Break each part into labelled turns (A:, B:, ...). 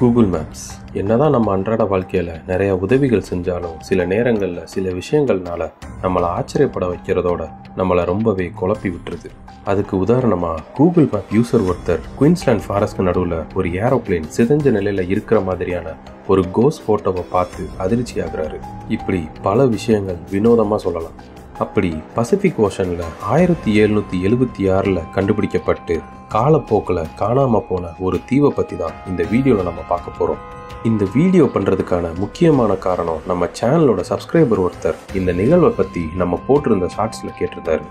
A: Google maps என்னதான் நம்ம அன்றாட வாழ்க்கையில் நிறைய உதவிகள் செஞ்சாலும் சில நேரங்களில் சில விஷயங்கள்னால நம்மளை ஆச்சரியப்பட வைக்கிறதோட நம்மளை ரொம்பவே குழப்பி விட்டுருது. அதுக்கு உதாரணமாக கூகுள் மேப் யூசர் ஒருத்தர் குயின்ஸ்லாண்ட் ஃபாரஸ்ட்க்கு நடுவில் ஒரு ஏரோப்ளேன் சிதைஞ்ச நிலையில் இருக்கிற மாதிரியான ஒரு கோஸ்ட் ஃபோட்டோவை பார்த்து அதிர்ச்சி ஆகுறாரு. இப்படி பல விஷயங்கள் வினோதமாக சொல்லலாம். அப்படி பசிபிக் ஓஷனில் 1776 கண்டுபிடிக்கப்பட்டு காலப்போக்கில் காணாமல் போன ஒரு தீவை பற்றி தான் இந்த வீடியோவில் நம்ம பார்க்க போகிறோம். இந்த வீடியோ பண்ணுறதுக்கான முக்கியமான காரணம், நம்ம சேனலோட சப்ஸ்கிரைபர் ஒருத்தர் இந்த நிகழ்வை பற்றி நம்ம போட்டிருந்த ஷார்ட்ஸில் கேட்டிருந்தாரு.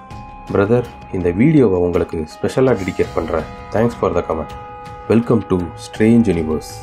A: பிரதர், இந்த வீடியோவை உங்களுக்கு ஸ்பெஷலாக டெடிகேட் பண்ணுறேன். Thanks for the comment. Welcome to strange universe.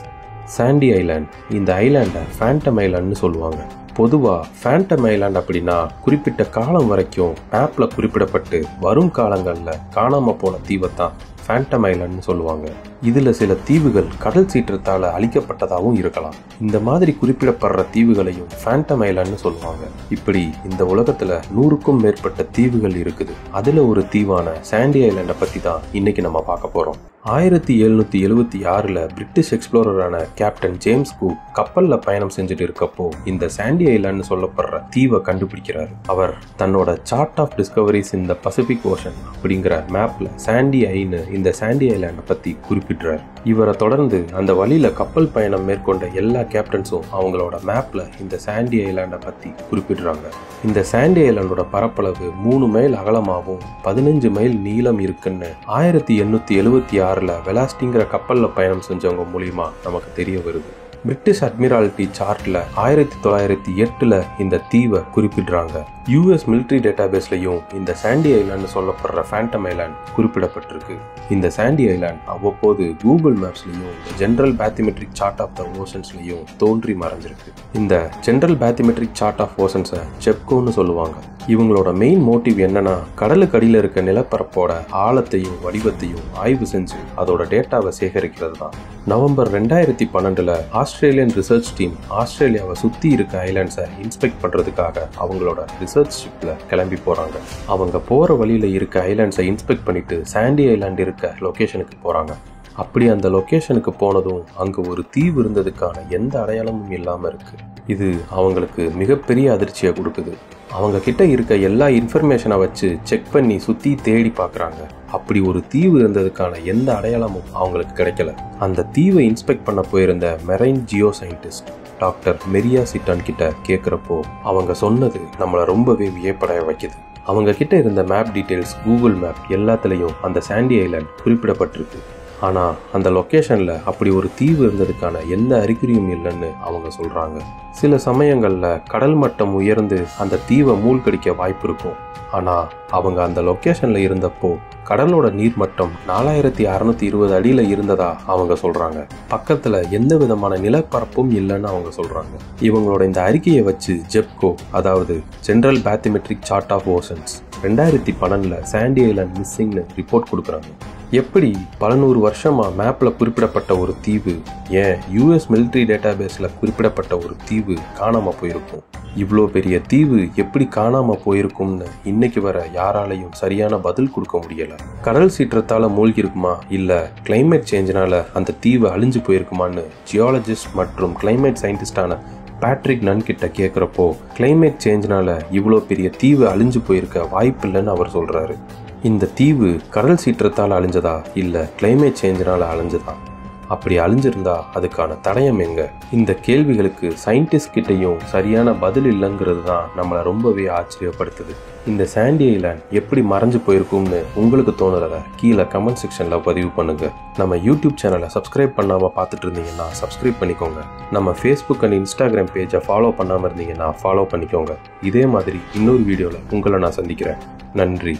A: Sandy Island. இந்த ஐலாண்டை ஃபேண்டம் ஐலாண்ட்னு சொல்லுவாங்க. பொதுவாக ஃபேண்டம் ஐலாண்ட் அப்படின்னா குறிப்பிட்ட காலம் வரைக்கும் மேப்பில் குறிப்பிடப்பட்டு வரும் காலங்களில் காணாமல் போன தீவை தான் ஃபேண்டம் ஐலாண்ட்னு சொல்லுவாங்க. இதில் சில தீவுகள் கடல் சீற்றத்தால் அழிக்கப்பட்டதாகவும் இருக்கலாம். இந்த மாதிரி குறிப்பிடப்படுற தீவுகளையும் ஃபேண்டம் ஐலாண்ட்னு சொல்லுவாங்க. இப்படி இந்த உலகத்தில் 100க்கும் மேற்பட்ட தீவுகள் இருக்குது. அதில் ஒரு தீவான சாண்டி ஐலாண்டை பற்றி தான் இன்னைக்கு நம்ம பார்க்க போகிறோம். 1776 பிரிட்டிஷ் எக்ஸ்ப்ளோரரான கேப்டன் ஜேம்ஸ் குக் கப்பலில் பயணம் செஞ்சுட்டு இருக்கப்போ இந்த சாண்டி ஐலாண்ட்னு சொல்லப்படுற தீவை கண்டுபிடிக்கிறார். அவர் தன்னோட சார்ட் ஆஃப் டிஸ்கவரிஸ் இந்த பசிபிக் ஓஷன் அப்படிங்கிற மேப்ல சாண்டி ஐன்னு இந்த சாண்டி ஐலாண்டை பற்றி குறிப்பிட்டார். இவரை தொடர்ந்து அந்த வழியில கப்பல் பயணம் மேற்கொண்ட எல்லா கேப்டன்ஸும் அவங்களோட மேப்ல இந்த சாண்டி ஐலாண்டை பற்றி குறிப்பிடுறாங்க. இந்த சாண்டி ஐலாண்டோட பரப்பளவு 3 மைல் அகலமாகவும் 15 மைல் நீளம் இருக்குன்னு 1876 வெலாஸ்டிங்கிற கப்பல்ல பயணம் செஞ்சவங்க மூலியமா நமக்கு தெரிய வருது. பிரிட்டிஷ் அட்மிரால்டி சார்ட்ல 1908 இந்த தீவை குறிப்பிடுறாங்க. யூஎஸ் மிலிட்ரி டேட்டாபேஸ்லையும் இந்த சாண்டி ஐலாண்ட் சொல்லப்படுற ஃபேண்டம் ஐலாண்ட் குறிப்பிடப்பட்டிருக்கு. இந்த சாண்டி ஐலாண்ட் அவ்வப்போது கூகுள் மேப்ஸ்லையும் general bathymetric chart of the ஓஷன்ஸ்லையும் தோன்றி மறைஞ்சிருக்கு. இந்த ஜெனரல் பேத்திமெட்ரிக் சார்ட் ஆஃப் ஓஷன்ஸை செப்கோன்னு சொல்லுவாங்க. இவங்களோட மெயின் மோட்டிவ் என்னன்னா, கடலுக்கு அடியில் இருக்க நிலப்பரப்போட ஆழத்தையும் வடிவத்தையும் ஆய்வு செஞ்சு அதோட டேட்டாவை சேகரிக்கிறது தான். நவம்பர் 2012 ஆஸ்திரேலியன் ரிசர்ச் டீம் ஆஸ்திரேலியாவை சுற்றி இருக்க ஐலாண்ட்ஸை இன்ஸ்பெக்ட் பண்ணுறதுக்காக அவங்களோட ரிசர்ச் ஷிப்பில் கிளம்பி போகிறாங்க. அவங்க போகிற வழியில் இருக்க ஐலாண்ட்ஸை இன்ஸ்பெக்ட் பண்ணிட்டு சாண்டி ஐலாண்ட் இருக்க லொக்கேஷனுக்கு போகிறாங்க. அப்படி அந்த லொக்கேஷனுக்கு போனதும் அங்கே ஒரு தீவு இருந்ததுக்கான எந்த அடையாளமும் இல்லாமல் இருக்கு. இது அவங்களுக்கு மிகப்பெரிய அதிர்ச்சியை கொடுக்குது. அவங்க கிட்ட இருக்க எல்லா இன்ஃபர்மேஷனை வச்சு செக் பண்ணி சுற்றி தேடி பார்க்குறாங்க. அப்படி ஒரு தீவு இருந்ததுக்கான எந்த அடையாளமும் அவங்களுக்கு கிடைக்கல. அந்த தீவை இன்ஸ்பெக்ட் பண்ண போயிருந்த marine geo scientist doctor Maria Seton கிட்ட கேட்குறப்போ அவங்க சொன்னது நம்மளை ரொம்பவே வியப்படைய வைக்குது. அவங்க கிட்ட இருந்த மேப் டீட்டெயில்ஸ், கூகுள் மேப் எல்லாத்துலேயும் அந்த சாண்டி ஐலாண்ட் குறிப்பிடப்பட்டிருக்கு. ஆனால் அந்த லொக்கேஷனில் அப்படி ஒரு தீவு இருந்ததுக்கான எந்த அறிகுறியும் இல்லைன்னு அவங்க சொல்கிறாங்க. சில சமயங்களில் கடல் மட்டம் உயர்ந்து அந்த தீவை மூழ்கடிக்க வாய்ப்பு இருக்கும். ஆனால் அவங்க அந்த லொக்கேஷனில் இருந்தப்போ கடலோட நீர்மட்டம் 4620 அடியில் இருந்ததா அவங்க சொல்கிறாங்க. பக்கத்தில் எந்த விதமான நிலப்பரப்பும் இல்லைன்னு அவங்க சொல்கிறாங்க. இவங்களோட இந்த அறிக்கையை வச்சு ஜெப்கோ, அதாவது general bathymetric chart of oceans, 2012 Sandy Island மிஸ்ஸிங்னு ரிப்போர்ட் கொடுக்குறாங்க. எப்படி பல 100 வருஷமா மேப்ல குறிப்பிடப்பட்ட ஒரு தீவு, ஏன் யூஎஸ் மிலிட்ரி டேட்டாபேஸ்ல குறிப்பிடப்பட்ட ஒரு தீவு காணாம போயிருக்கும்? இவ்வளோ பெரிய தீவு எப்படி காணாம போயிருக்கும்னு இன்னைக்கு வர யாராலையும் சரியான பதில் கொடுக்க முடியல. கடல் சீற்றத்தால மூழ்கி இருக்குமா, இல்ல கிளைமேட் சேஞ்சினால அந்த தீவு அழிஞ்சு போயிருக்குமான்னு ஜியாலஜிஸ்ட் மற்றும் கிளைமேட் சயின்டிஸ்டான பேட்ரிக் நன் கிட்ட கேட்குறப்போ கிளைமேட் சேஞ்சினால இவ்வளோ பெரிய தீவு அழிஞ்சு போயிருக்க வாய்ப்பு இல்லைன்னு அவர் சொல்றாரு. இந்த தீவு கடல் சீற்றத்தால் அழிஞ்சதா இல்லை கிளைமேட் சேஞ்சினால அழிஞ்சதா? அப்படி அழிஞ்சிருந்தா அதுக்கான தடயம் எங்க? இந்த கேள்விகளுக்கு சயின்டிஸ்ட் கிட்டையும் சரியான பதில் இல்லைங்கிறது தான் நம்மளை ரொம்பவே ஆச்சரியப்படுத்துது. இந்த சாண்டி ஐலாண்ட் எப்படி மறைஞ்சு போயிருக்கும்னு உங்களுக்கு தோணுறத கீழே கமெண்ட் செக்ஷனில் பதிவு பண்ணுங்க. நம்ம யூடியூப் சேனலை சப்ஸ்கிரைப் பண்ணாமல் பார்த்துட்டு இருந்தீங்கன்னா சப்ஸ்கிரைப் பண்ணிக்கோங்க. நம்ம ஃபேஸ்புக் அண்ட் இன்ஸ்டாகிராம் பேஜை ஃபாலோ பண்ணாமல் இருந்தீங்கன்னா ஃபாலோ பண்ணிக்கோங்க. இதே மாதிரி இன்னொரு வீடியோவில் உங்களை நான் சந்திக்கிறேன். நன்றி.